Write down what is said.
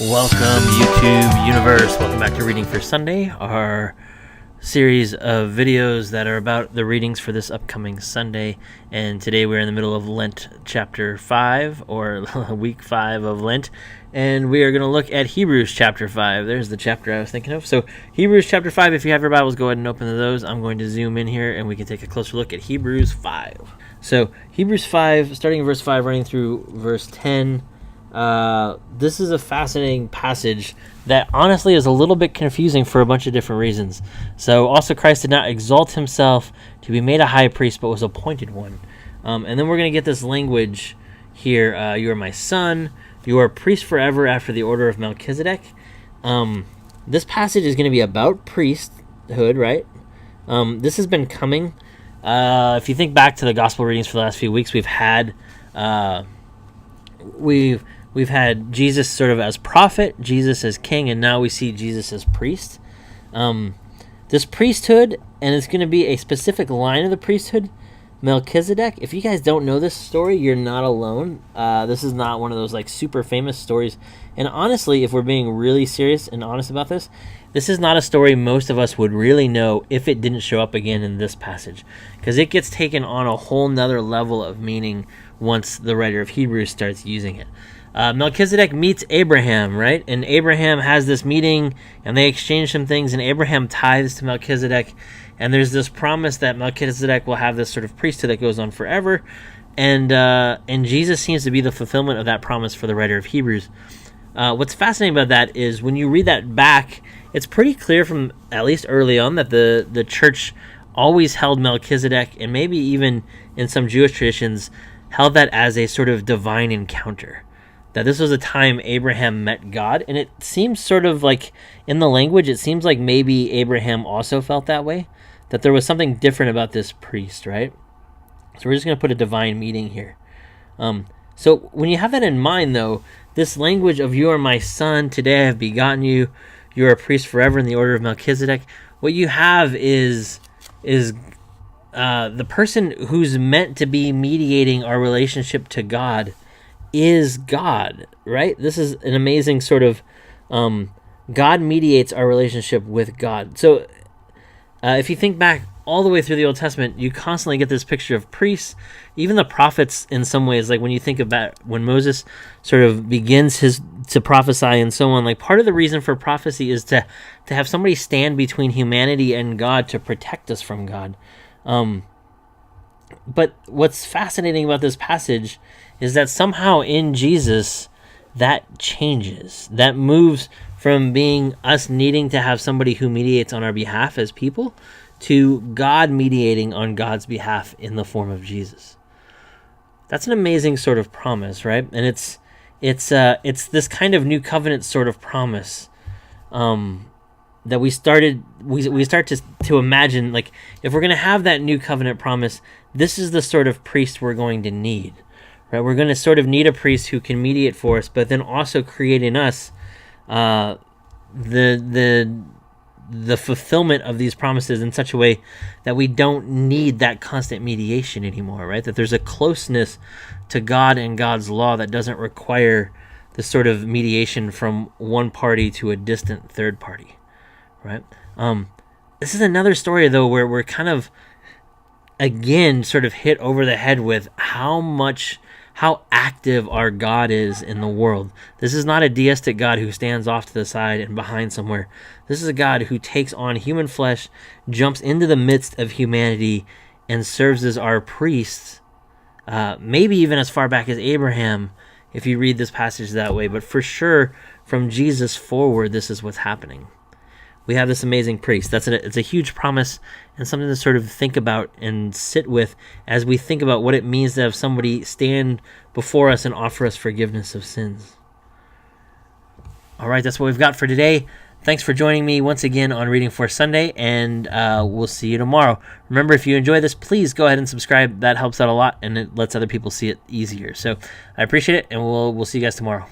Welcome, YouTube universe. Welcome back to Reading for Sunday, our series of videos that are about the readings for this upcoming Sunday. And today we're in the middle of Lent chapter 5, or week 5 of Lent. And we are going to look at Hebrews chapter 5. There's the chapter I was thinking of. So Hebrews chapter 5, if you have your Bibles, go ahead and open to those. I'm going to zoom in here and we can take a closer look at Hebrews 5. So Hebrews 5, starting in verse 5, running through verse 10. This is a fascinating passage that honestly is a little bit confusing for a bunch of different reasons. So also Christ did not exalt himself to be made a high priest, but was appointed one. And then we're going to get this language here. You are my son. You are a priest forever after the order of Melchizedek. This passage is going to be about priesthood, right? This has been coming. If you think back to the gospel readings for the last few weeks, we've had Jesus sort of as prophet, Jesus as king, and now we see Jesus as priest. This priesthood, and it's going to be a specific line of the priesthood, Melchizedek. If you guys don't know this story, you're not alone. This is not one of those like super famous stories. And honestly, if we're being really serious and honest about this, this is not a story most of us would really know if it didn't show up again in this passage, because it gets taken on a whole nother level of meaning once the writer of Hebrews starts using it. Melchizedek meets Abraham, right? And Abraham has this meeting, and they exchange some things, and Abraham tithes to Melchizedek, and there's this promise that Melchizedek will have this sort of priesthood that goes on forever, and Jesus seems to be the fulfillment of that promise for the writer of Hebrews. What's fascinating about that is when you read that back, it's pretty clear from at least early on that the church always held Melchizedek, and maybe even in some Jewish traditions, held that as a sort of divine encounter. That this was a time Abraham met God, and it seems sort of like, in the language, it seems like maybe Abraham also felt that way, that there was something different about this priest, right? So we're just going to put a divine meeting here. So when you have that in mind, though, this language of you are my son, today I have begotten you, you are a priest forever in the order of Melchizedek, what you have is the person who's meant to be mediating our relationship to God is God, right? This is an amazing sort of God mediates our relationship with God. So if you think back all the way through the Old Testament, you constantly get this picture of priests, even the prophets in some ways, like when you think about when Moses sort of begins to prophesy and so on, like part of the reason for prophecy is to have somebody stand between humanity and God to protect us from God. But what's fascinating about this passage is that somehow in Jesus, that changes. That moves from being us needing to have somebody who mediates on our behalf as people to God mediating on God's behalf in the form of Jesus. That's an amazing sort of promise, right? And it's this kind of new covenant sort of promise that we start to imagine, like, if we're going to have that new covenant promise, this is the sort of priest we're going to need, right? We're going to sort of need a priest who can mediate for us, but then also create in us the fulfillment of these promises in such a way that we don't need that constant mediation anymore, right? That there's a closeness to God and God's law that doesn't require this sort of mediation from one party to a distant third party. Right. This is another story, though, where we're kind of, again, sort of hit over the head with how active our God is in the world. This is not a deistic God who stands off to the side and behind somewhere. This is a God who takes on human flesh, jumps into the midst of humanity, and serves as our priest, maybe even as far back as Abraham, if you read this passage that way. But for sure, from Jesus forward, this is what's happening. We have this amazing priest. It's a huge promise and something to sort of think about and sit with as we think about what it means to have somebody stand before us and offer us forgiveness of sins. All right, that's what we've got for today. Thanks for joining me once again on Reading for Sunday, and we'll see you tomorrow. Remember, if you enjoy this, please go ahead and subscribe. That helps out a lot, and it lets other people see it easier. So I appreciate it, and we'll see you guys tomorrow.